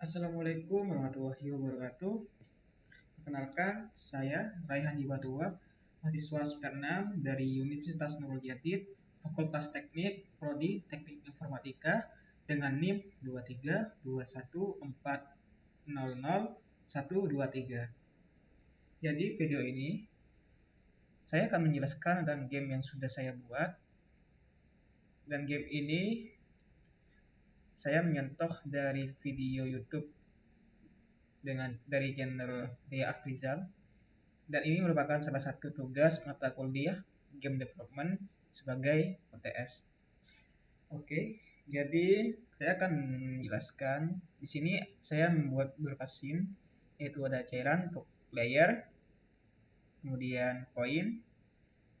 Assalamualaikum warahmatullahi wabarakatuh. Perkenalkan, saya Raihan Ibadua, mahasiswa semester 6 dari Universitas Nurul Yatid, Fakultas Teknik, Prodi Teknik Informatika dengan NIM 23214000123. Jadi video ini saya akan menjelaskan tentang game yang sudah saya buat, dan game ini saya menyentuh dari video YouTube dari channel Dea Afrizal, dan ini merupakan salah satu tugas mata kuliah Game Development sebagai OTS. Oke, jadi saya akan menjelaskan. Di sini saya membuat beberapa scene, yaitu ada cairan untuk player, kemudian koin,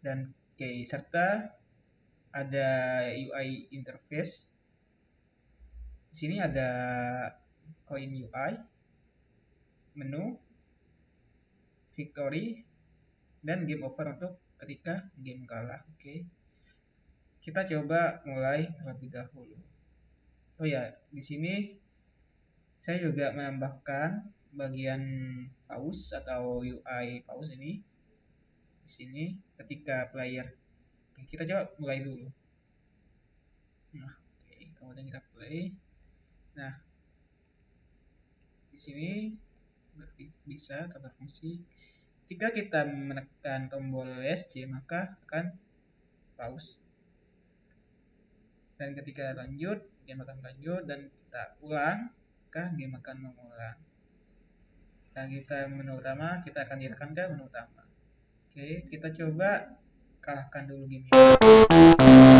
dan key, serta ada UI interface. Di sini ada koin UI, menu, victory, dan game over untuk ketika game kalah. Oke. Kita coba mulai terlebih dahulu. Oh ya, di sini saya juga menambahkan bagian pause atau UI pause ini di sini ketika player. Kita coba mulai dulu. Nah, oke, kemudian kita play. Nah, di sini bisa berfungsi. Ketika kita menekan tombol ESC, maka akan pause. Dan ketika lanjut, game akan lanjut, dan kita ulang, maka game akan mengulang. Dan kita menu utama, kita akan diarahkan ke menu utama. Oke, kita coba kalahkan dulu game.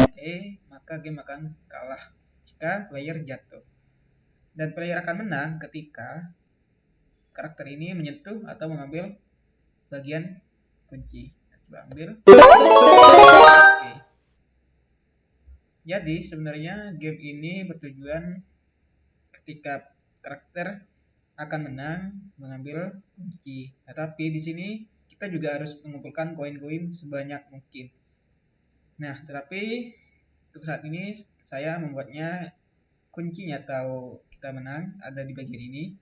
Oke, maka game akan kalah jika player jatuh. Dan player akan menang ketika karakter ini menyentuh atau mengambil bagian kunci. Kita coba ambil. Oke. Jadi sebenarnya game ini bertujuan ketika karakter akan menang mengambil kunci. Nah, tapi di sini kita juga harus mengumpulkan koin-koin sebanyak mungkin. Nah, tetapi untuk saat ini saya membuatnya kuncinya atau kita menang ada di bagian ini.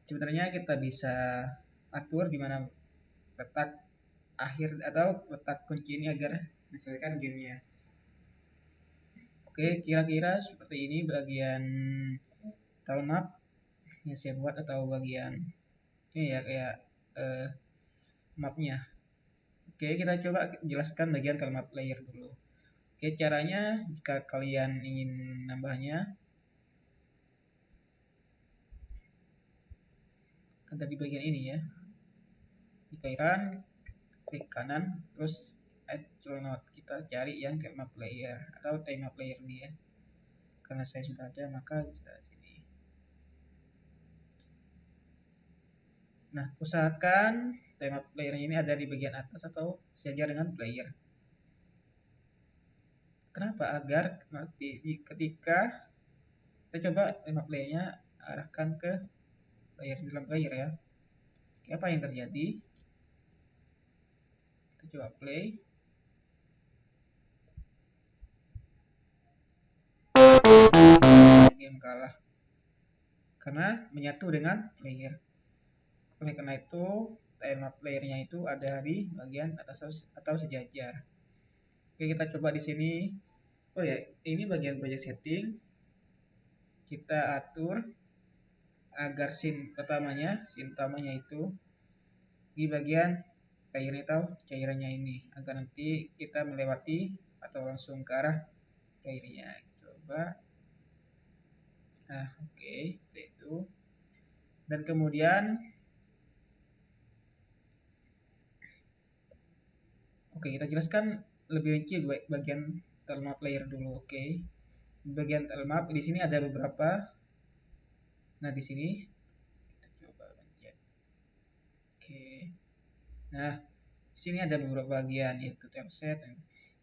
Sebenarnya kita bisa atur di mana letak akhir atau letak kunci ini agar diselesaikan gamenya. Oke, kira-kira seperti ini bagian tile map yang saya buat, atau bagian ini ya kayak mapnya. Oke, kita coba jelaskan bagian tile map layer dulu. Oke, caranya jika kalian ingin nambahnya ada di bagian ini ya. Di cairan, klik kanan, terus add node. Kita cari yang tile map layer atau time map layer dia. Karena saya sudah ada, maka bisa sini. Nah, usahakan time map layer ini ada di bagian atas atau sejajar dengan player. Kenapa? Agar ketika kita coba time map layernya arahkan ke player, di dalam player ya. Oke, apa yang terjadi? Kita coba play. Game kalah karena menyatu dengan player. Oleh karena itu, time map layernya itu ada di bagian atas atau sejajar. Oke, kita coba di sini. Oh ya, ini bagian project setting. Kita atur agar scene utamanya itu di bagian cairnya atau cairannya ini, agar nanti kita melewati atau langsung ke arah cairnya. Coba. Nah, oke, itu. Dan kemudian kita jelaskan lebih rinci bagian tile map layer dulu. Oke. Bagian tile map di sini ada beberapa. Nah, di sini kita coba pencet. Oke. Nah, di sini ada beberapa bagian, yaitu tile set.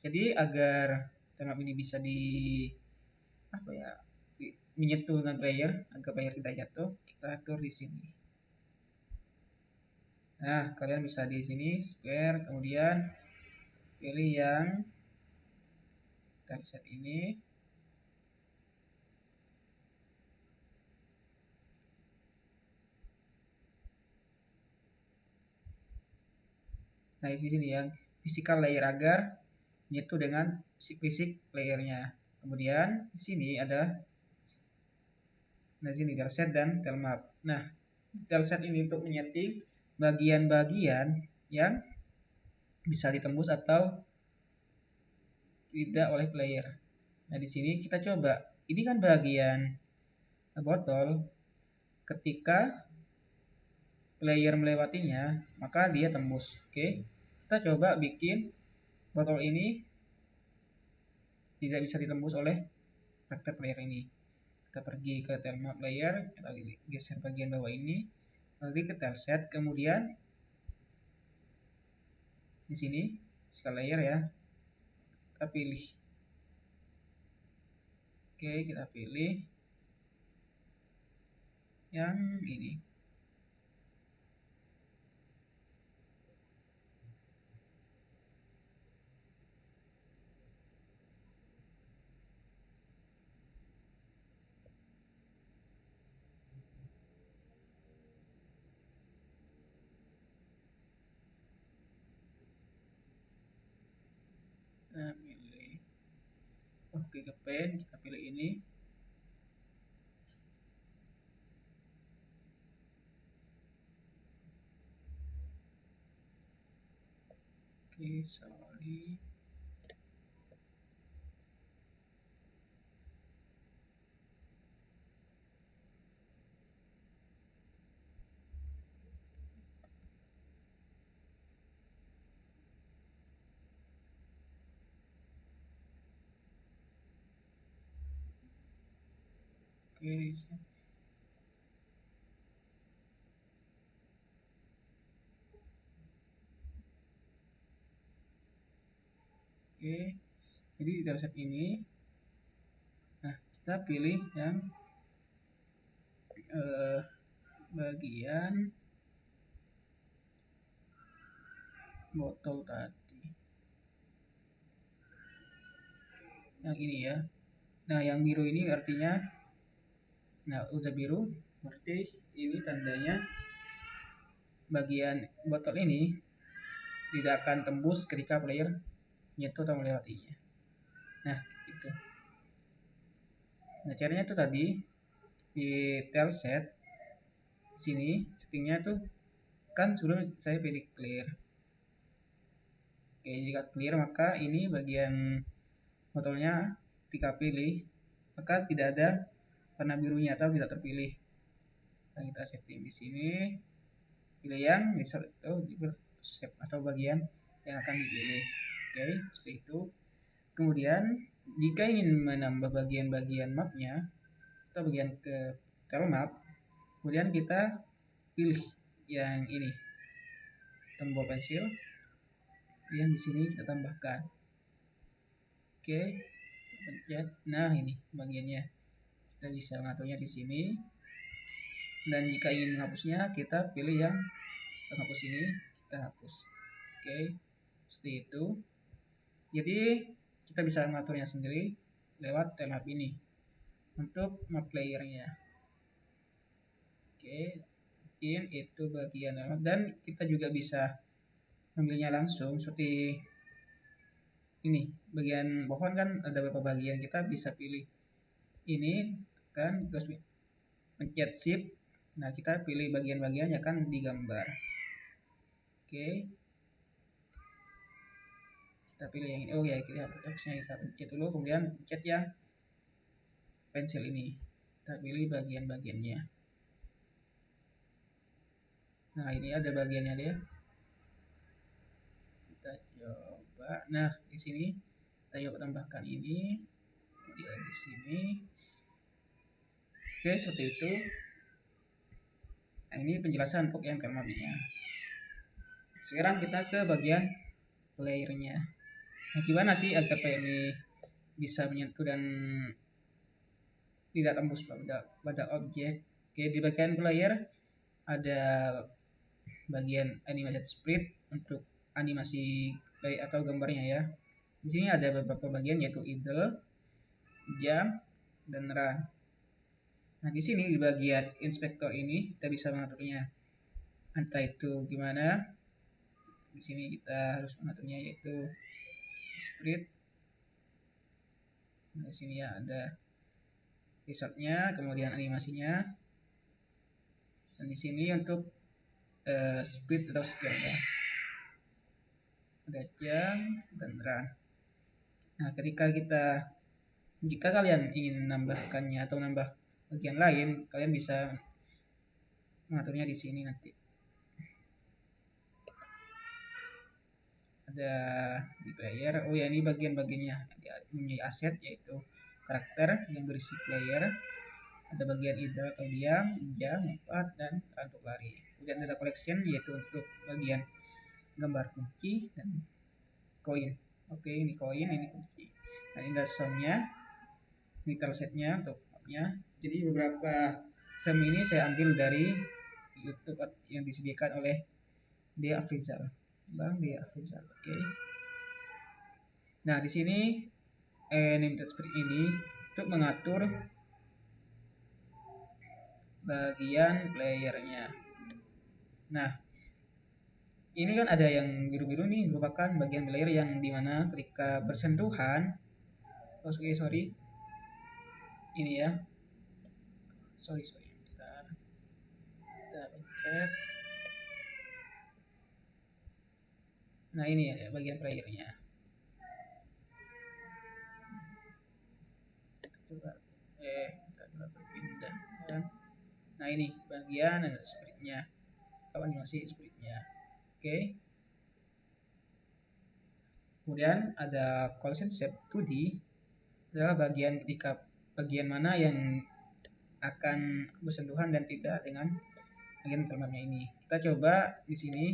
Jadi agar tile map ini bisa menyentuh dengan player, agar player tidak jatuh, kita atur di sini. Nah, kalian bisa di sini square, kemudian pilih yang tile set ini. Nah, di sini yang physical layer agar menyatu dengan fisik layernya. Kemudian di sini ada sini dataset dan telmap. Nah, dataset ini untuk menyeting bagian-bagian yang bisa ditembus atau tidak oleh player. Nah, di sini kita coba. Ini kan bagian botol. Ketika player melewatinya, maka dia tembus. Oke. Kita coba bikin botol ini tidak bisa ditembus oleh praktek player ini. Kita pergi ke telmap layer, kita geser bagian bawah ini, lalu ke dataset, kemudian di sini scale layer ya, kita pilih. Oke, kita pilih yang ini. Kita pilih. Oke, ke pen, kita pilih ini. Oke, sorry. Oke, oke, jadi di dataset ini, nah kita pilih yang bagian botol tadi, yang ini ya. Nah, yang biru ini artinya, nah udah biru berarti ini tandanya bagian botol ini tidak akan tembus ketika player nyentuh atau melewatinya. Nah, itu. Nah, caranya itu tadi di dataset sini settingnya tuh kan sebelum saya pilih clear. Oke, jika clear maka ini bagian botolnya ketika pilih maka tidak ada warna birunya atau tidak terpilih. Nah, kita setting di sini, pilih yang misal itu shape atau bagian yang akan dipilih. Oke, seperti itu. Kemudian jika ingin menambah bagian-bagian mapnya atau bagian ke telmap, kemudian kita pilih yang ini tombol pensil yang di sini kita tambahkan. Oke, pencet. Nah, ini bagiannya. Kita bisa mengaturnya di sini. Dan jika ingin menghapusnya, kita pilih yang penghapus ini, kita hapus. Oke, seperti itu. Jadi kita bisa mengaturnya sendiri lewat telmap ini untuk map playernya. Oke, mungkin itu bagian telmap, dan kita juga bisa memilihnya langsung seperti ini. Bagian pohon kan ada beberapa bagian, kita bisa pilih ini kan, terus pencet shift. Nah, kita pilih bagian-bagian yang akan digambar. Oke, kita pilih yang ini. Oh ya, kita pencet dulu, kemudian pencet yang pensil ini, kita pilih bagian-bagiannya. Nah, ini ada bagiannya dia. Kita coba. Nah, di sini kita coba tambahkan ini, kemudian di sini. Oke, seperti itu. Nah, ini penjelasan untuk yang telmapnya. Sekarang kita ke bagian playernya. Nah, gimana sih agar player ini bisa menyentuh dan tidak tembus pada objek? Oke, di bagian player ada bagian animation sprite untuk animasi play atau gambarnya ya. Di sini ada beberapa bagian yaitu idle, jump, dan run. Nah, di sini di bagian inspektor ini kita bisa mengaturnya. Entah itu gimana. di sini kita harus mengaturnya yaitu sprite. Nah, di sini ya ada resultnya, kemudian animasinya, dan di sini untuk speed atau scale ya, ada jam dan run. Nah, jika kalian ingin menambahkannya atau nambah bagian lain, kalian bisa mengaturnya di sini nanti. Ada di player. Oh ya, ini bagian-bagiannya. Dia punya aset yaitu karakter yang berisi player. Ada bagian idle atau diam, jam, lompat, dan untuk lari. Kemudian ada collection yaitu untuk bagian gambar kunci dan koin. Oke, ini koin, ini kunci. Nah, ini ada soundnya, ini setnya untuk mapnya. Jadi beberapa frame ini saya ambil dari YouTube yang disediakan oleh Dea Afrizal. Bang Dea Afrizal. Oke. Nah, di sini animated sprite ini untuk mengatur bagian playernya. Nah, ini kan ada yang biru-biru nih, merupakan bagian player yang dimana ketika bersentuhan, sorry, ini ya, sorry, kita pencet. Nah, ini ya bagian playernya. Coba kita pindahkan. Nah, ini bagian sprite-nya, animasi sprite-nya. Oke. Kemudian ada collision shape 2D, adalah bagian mana yang akan bersentuhan dan tidak dengan bagian gambarnya ini. Kita coba di sini.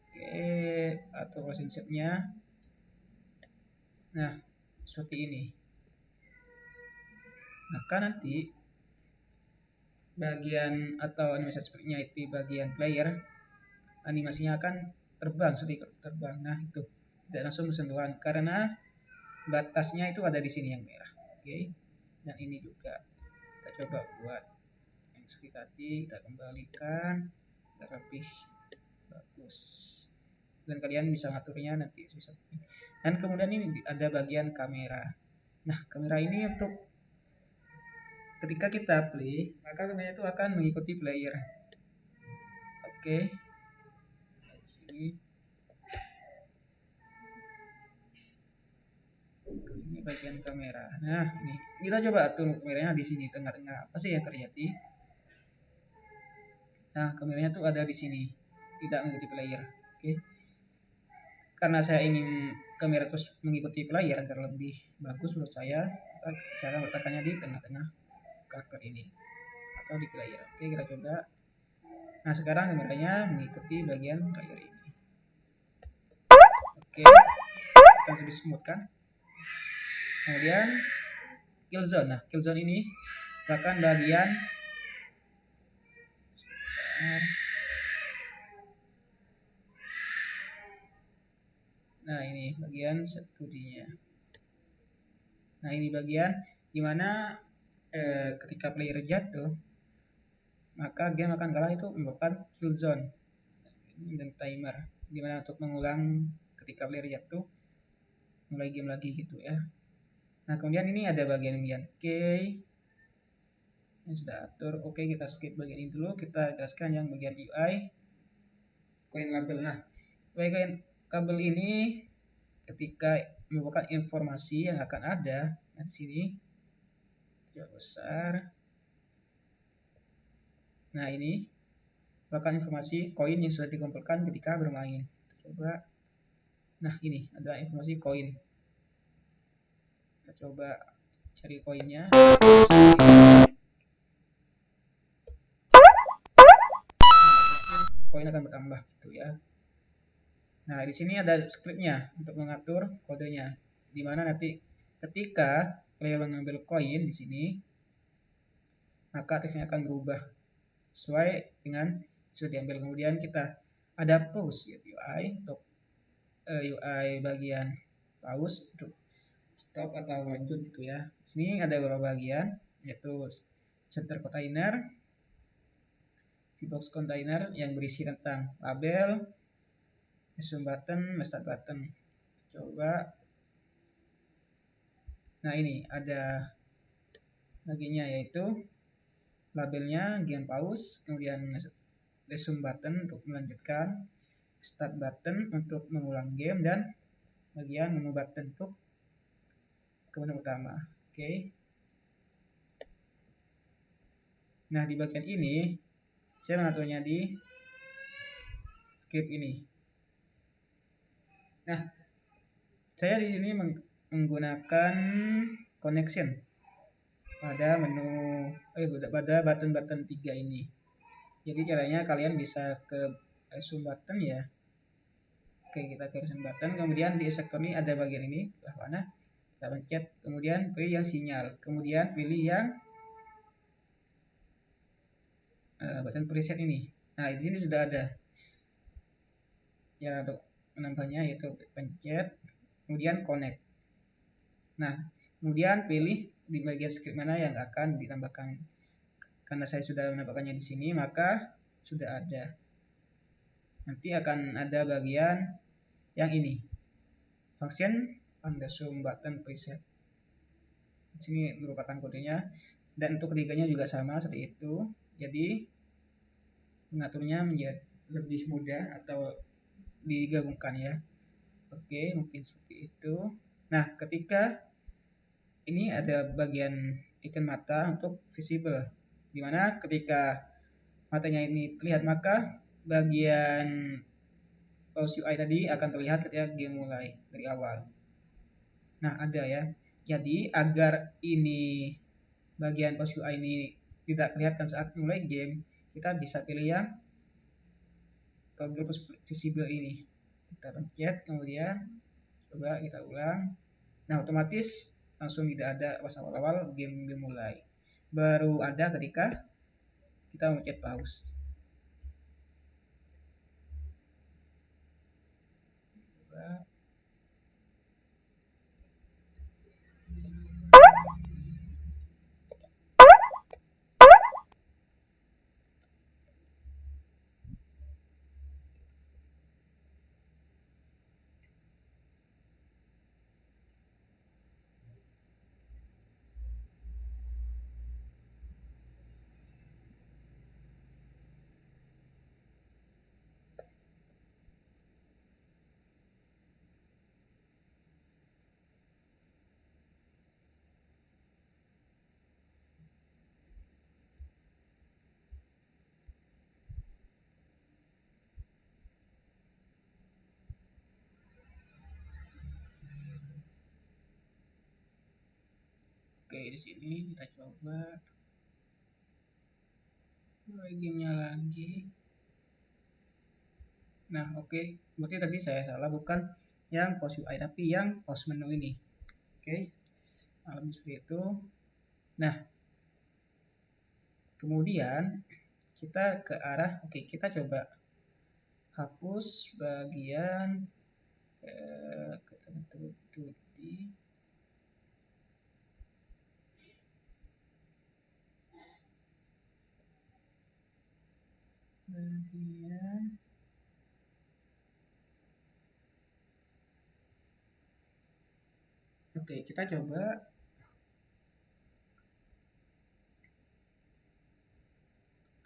Oke, atur collision shape-nya. Nah, seperti ini. Maka nanti bagian atau animasi sprite-nya itu bagian player, animasinya akan terbang seperti terbang. Nah, itu tidak langsung bersentuhan karena batasnya itu ada di sini yang merah. Oke. Dan ini juga kita coba buat yang seperti tadi, kita kembalikan agar lebih bagus. Dan kalian bisa ngaturnya nanti. Dan kemudian ini ada bagian kamera. Nah, kamera ini untuk ketika kita play, maka kamera itu akan mengikuti player. Oke. Di sini. Ini bagian kamera. Nah, ini kita coba atur kameranya di sini tengah-tengah. Apa sih yang terjadi? Nah, kameranya tuh ada di sini, tidak mengikuti player. Oke. Karena saya ingin kamera terus mengikuti player agar lebih bagus menurut saya akan letakkannya di tengah-tengah karakter ini atau di player. Oke, kita coba. Nah, sekarang kameranya mengikuti bagian player ini. Oke, akan lebih smooth kan? Kemudian kill zone. Nah, kill zone ini merupakan bagian nah, ini bagian studinya. Nah, ini bagian dimana ketika player jatuh, maka game akan kalah, itu merupakan kill zone dan timer, dimana untuk mengulang ketika player jatuh, mulai game lagi gitu ya. Nah, kemudian ini ada bagian key yang sudah atur. Oke, kita skip bagian ini dulu, kita jelaskan yang bagian UI coin label. Nah, bagian kabel ini ketika merupakan informasi yang akan ada di sini coba besar. Nah, ini merupakan informasi koin yang sudah dikumpulkan ketika bermain. Coba. Nah, ini adalah informasi koin. Kita coba cari koinnya. Koin akan bertambah gitu ya. Nah, di sini ada scriptnya untuk mengatur kodenya, di mana nanti ketika player mengambil koin di sini, maka teksnya akan berubah sesuai dengan sudah diambil. Kemudian kita ada pause ya, UI untuk UI bagian pause untuk stop atau lanjut gitu ya. Di sini ada beberapa bagian, yaitu center container, box container yang berisi tentang label, resume button, start button. Coba. Nah, ini ada bagiannya, yaitu labelnya game pause, kemudian resume button untuk melanjutkan, start button untuk mengulang game, dan bagian menu button untuk ke menu utama. Oke. Nah, di bagian ini saya mengaturnya di script ini. Nah, saya di sini menggunakan connection pada menu pada button-button 3 ini. Jadi caranya kalian bisa ke resume button ya. Oke, kita ke resume button, kemudian di sektor ini ada bagian ini, mana? Kita pencet, kemudian pilih yang sinyal, kemudian pilih yang button preset ini. Nah, di sini sudah ada. Cara untuk menambahnya yaitu pencet, kemudian connect. Nah, kemudian pilih di bagian script mana yang akan ditambahkan. Karena saya sudah menambahkannya di sini, maka sudah ada. Nanti akan ada bagian yang ini, function on the resume button preset. Di sini merupakan kodenya, dan untuk ketiganya juga sama seperti itu. Jadi mengaturnya menjadi lebih mudah atau digabungkan ya. Oke, mungkin seperti itu. Nah, ketika ini ada bagian icon mata untuk visible, dimana ketika matanya ini terlihat, maka bagian pause UI tadi akan terlihat ketika game mulai dari awal. Nah, ada ya. Jadi agar ini bagian pause UI ini tidak kelihatan saat mulai game, kita bisa pilih yang toggle visible ini. Kita pencet, kemudian coba kita ulang. Nah, otomatis langsung tidak ada pas awal-awal game dimulai. Baru ada ketika kita mencet pause. Coba. Oke, di sini kita coba mulai gamenya lagi. Nah, oke, berarti tadi saya salah, bukan yang pause UI tapi yang pause menu ini. Oke, lebih seperti itu. Nah, kemudian kita ke arah, oke, kita coba hapus bagian di bagian oke, kita coba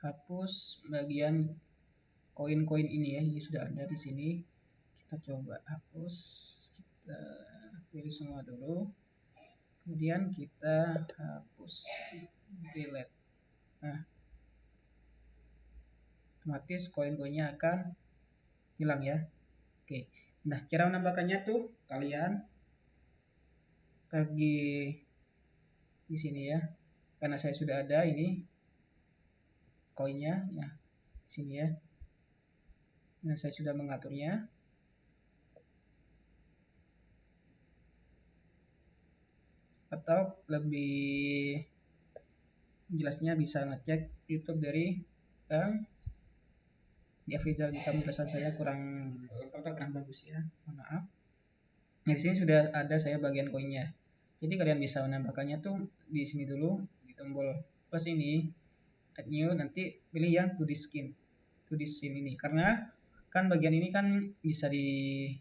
hapus bagian koin-koin ini ya, ini sudah ada di sini. Kita coba hapus, kita pilih semua dulu, kemudian kita hapus, delete. Nah, otomatis koin-koinnya akan hilang ya. Oke, nah cara menambahkannya tuh kalian pergi di sini ya, karena saya sudah ada ini koinnya, nah di sini ya. Nah, saya sudah mengaturnya. Atau lebih jelasnya bisa ngecek YouTube dari di Afrizal, jika penjelasan saya kurang bagus ya, mohon maaf. Nah, di sini sudah ada saya bagian koinnya. Jadi kalian bisa menambahkannya tuh di sini dulu, di tombol plus ini, add new, nanti pilih yang to this scene ini. Karena kan bagian ini kan bisa di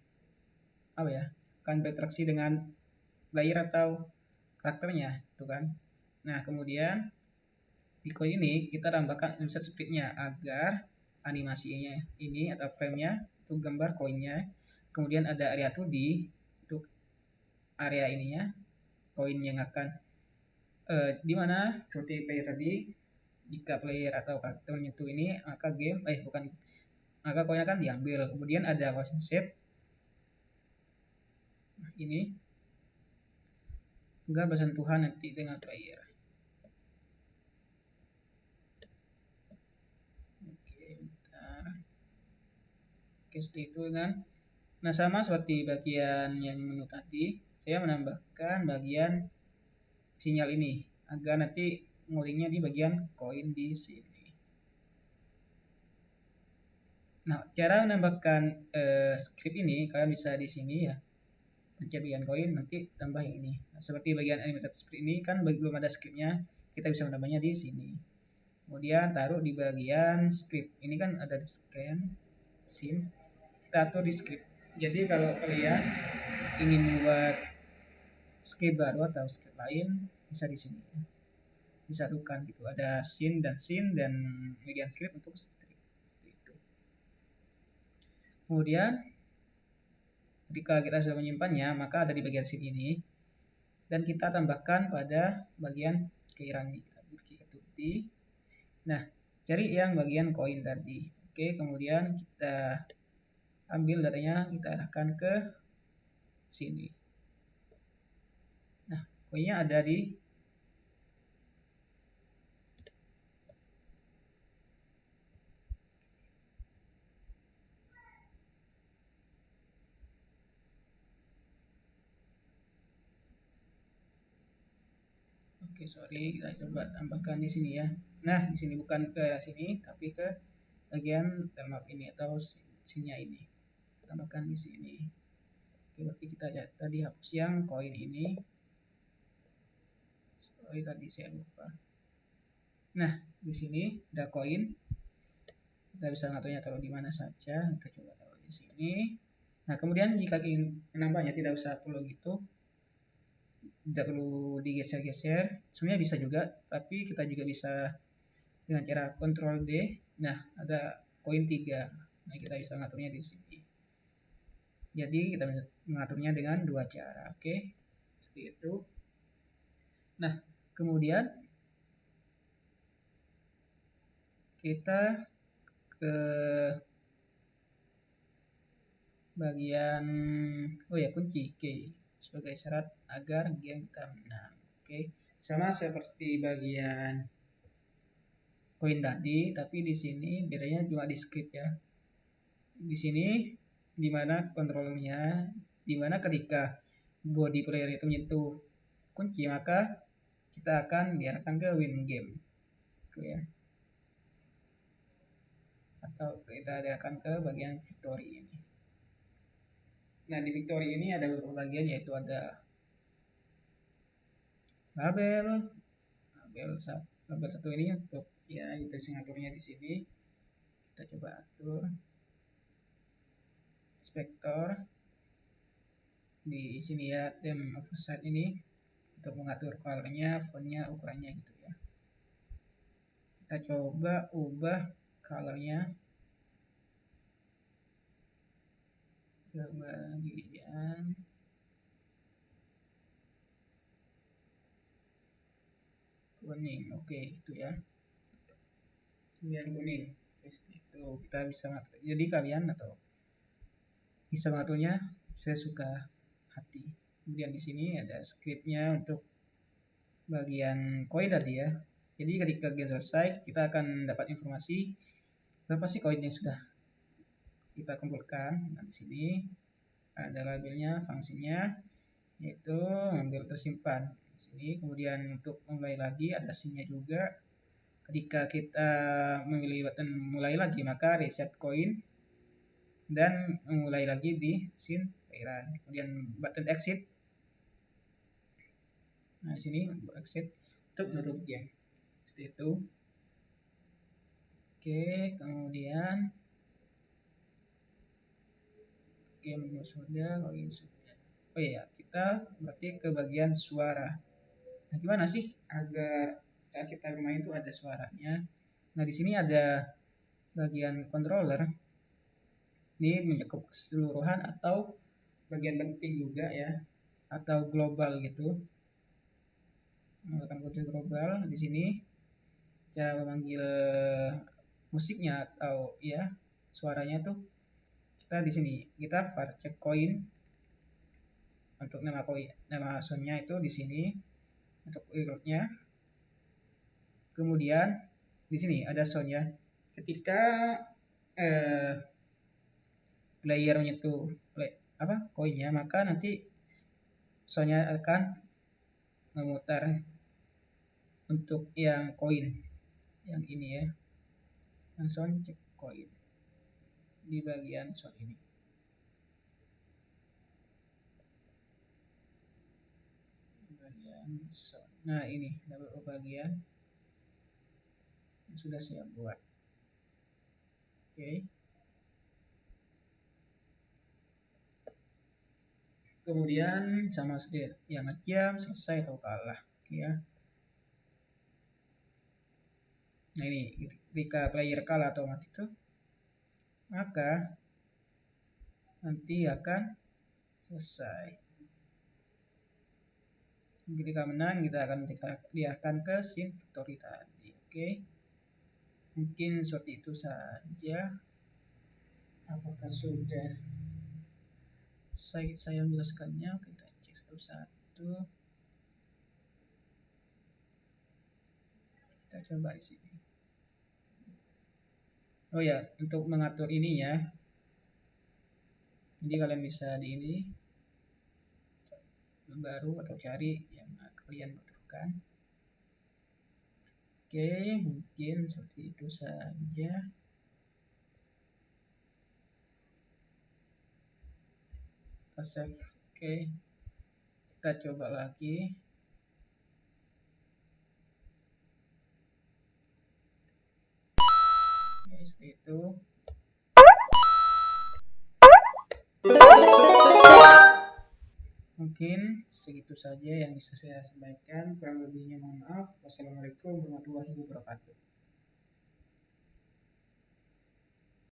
apa ya, kan berinteraksi dengan player atau karakternya itu kan. Nah kemudian di coin ini kita tambahkan insert scriptnya agar animasinya ini atau framenya itu gambar koinnya, kemudian ada area 2D untuk area ininya koin yang akan di mana seperti player tadi, jika player atau karakter menyentuh ini maka game bukan maka koin akan diambil. Kemudian ada collision shape, nah, ini enggak bersentuhan nanti dengan player. Oke, bentar. Oke, seperti itu kan. Nah, sama seperti bagian yang menu tadi, saya menambahkan bagian sinyal ini agar nanti ngulingnya di bagian koin di sini. Nah, cara menambahkan script ini kalian bisa di sini ya. Pencet bagian koin, nanti tambah yang ini. Nah, seperti bagian animated script ini kan belum ada scriptnya, kita bisa menambahnya di sini. Kemudian taruh di bagian script. Ini kan ada di scan, scene, kita atur di script. Jadi kalau kalian ingin buat script baru atau script lain, bisa di sini. Disatukan gitu. Ada scene dan bagian script untuk script. Seperti itu. Kemudian ketika kita sudah menyimpannya, maka ada di bagian scene ini. Dan kita tambahkan pada bagian keiran ini. Nah, cari yang bagian koin tadi. Oke, kemudian kita ambil datanya, kita arahkan ke sini. Nah, koinnya ada di Oke, sorry, kita coba tambahkan di sini ya. Nah, di sini bukan ke sini, tapi ke bagian termap ini atau sini ini. Tambahkan di sini. Oke, berarti kita tadi hapus yang koin ini. Sorry, tadi saya lupa. Nah, di sini ada koin. Kita bisa ngaturnya taruh di mana saja. Kita coba taruh di sini. Nah, kemudian jika ingin menambahnya tidak usah perlu gitu. Tidak perlu digeser-geser, sebenarnya bisa juga, tapi kita juga bisa dengan cara Ctrl D. Nah, ada koin 3. Nah, kita bisa mengaturnya di sini. Jadi kita bisa mengaturnya dengan dua cara. Oke, seperti itu. Nah, kemudian kita ke bagian kunci key sebagai syarat agar game kita menang. Oke, sama seperti bagian koin tadi, tapi di sini bedanya cuma di script ya. Di sini dimana kontrolnya, dimana ketika body player itu menyentuh kunci maka kita akan diarahkan ke win game, gitu ya. Atau kita diarahkan ke bagian victory ini. Nah, di victory ini ada beberapa bagian, yaitu ada label satu ini untuk ya kita bisa ngaturnya di sini. Kita coba atur inspektor di sini ya, theme oversight ini untuk mengatur colornya, fontnya, ukurannya gitu ya. Kita coba ubah colornya ke bagian kuning. Oke, itu ya. Bagian kuning. Itu kita bisa ngatur. Jadi kalian atau bisa mengaturnya sesuka hati. Kemudian di sini ada scriptnya untuk bagian koin tadi ya. Jadi ketika game selesai, kita akan dapat informasi berapa sih koin yang sudah kita kumpulkan. Nah, di sini ada labelnya, fungsinya, yaitu ambil tersimpan. Di sini kemudian untuk mulai lagi ada scene-nya juga. Ketika kita memilih button mulai lagi, maka reset koin dan mulai lagi di scene keiran. Kemudian button exit. Nah, di sini exit untuk menutup game. Seperti itu. Oke, kemudian Oke, menu sudah, login sudah. Oh iya, kita berarti ke bagian suara. Nah, gimana sih agar saat kita bermain itu ada suaranya? Nah, di sini ada bagian controller. Ini mencakup keseluruhan atau bagian penting juga ya, atau global gitu. Menggunakan kode global di sini cara memanggil musiknya atau ya suaranya tuh kita di sini kita var check coin untuk nama soundnya itu di sini untuk reloadnya. Kemudian di sini ada soundnya ketika playernya tuh koinnya, maka nanti soundnya akan memutar untuk yang koin yang ini ya, yang sound check coin di bagian sound ini. Nah, ini beberapa bagian yang sudah saya buat. Oke. Kemudian sama seperti yang ngejam, selesai atau kalah. Oke ya. Nah, ini ketika player kalah atau mati itu, maka nanti akan selesai. Ketika menang, kita akan diarahkan ke scene victory tadi. Oke. Mungkin seperti itu saja. Apakah sudah saya menjelaskannya? Kita cek satu-satu. Kita coba di sini. Oh ya, untuk mengatur ini ya. Jadi kalian bisa di ini baru atau cari yang kalian butuhkan. Oke, mungkin seperti itu saja. Kita save. Oke, kita coba lagi. Oke, seperti itu. Mungkin segitu saja yang bisa saya sampaikan. Kurang lebihnya mohon maaf. Wassalamualaikum warahmatullahi wabarakatuh.